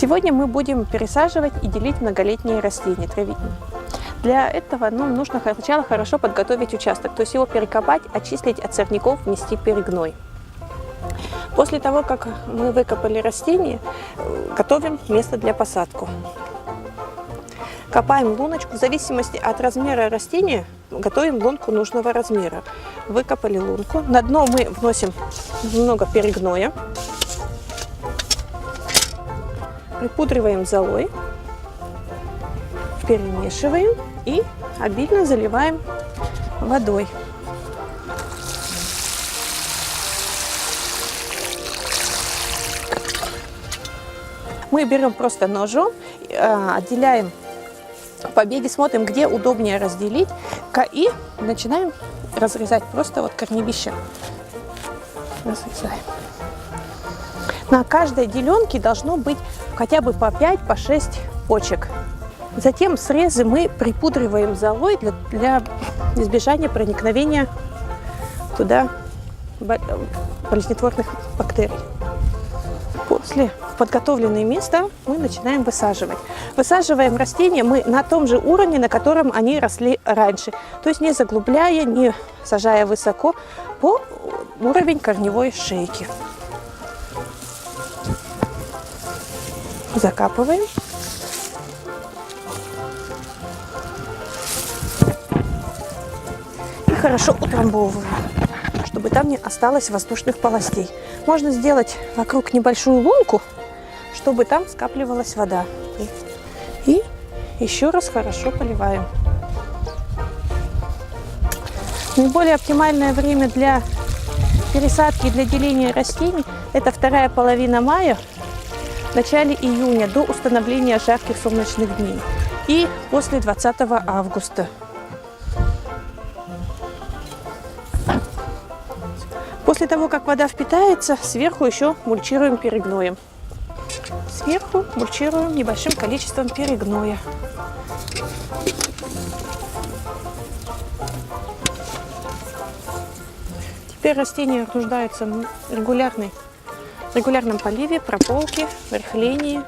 Сегодня мы будем пересаживать и делить многолетние растения травяные. Для этого нужно сначала хорошо подготовить участок, то есть его перекопать, очистить от сорняков, внести перегной. После того, как мы выкопали растение, готовим место для посадки. Копаем луночку, в зависимости от размера растения, готовим лунку нужного размера. Выкопали лунку, на дно мы вносим немного перегноя, припудриваем золой, перемешиваем и обильно заливаем водой. Мы берем просто ножом, отделяем побеги, смотрим, где удобнее разделить, и начинаем разрезать просто вот корневище. Разрезаем. На каждой деленке должно быть хотя бы по 5-6 почек. Затем срезы мы припудриваем золой для избежания проникновения туда болезнетворных бактерий. После подготовленное место мы начинаем высаживать. Высаживаем растения мы на том же уровне, на котором они росли раньше. То есть не заглубляя, не сажая высоко, по уровень корневой шейки. Закапываем. И хорошо утрамбовываем, чтобы там не осталось воздушных полостей. Можно сделать вокруг небольшую лунку, чтобы там скапливалась вода. И еще раз хорошо поливаем. Наиболее оптимальное время для пересадки и для деления растений – это вторая половина мая, в начале июня, до установления жарких солнечных дней, и после 20 августа. После того, как вода впитается, сверху еще мульчируем перегноем. Сверху мульчируем небольшим количеством перегноя. Теперь растения нуждаются в регулярном поливе, прополке, рыхлении.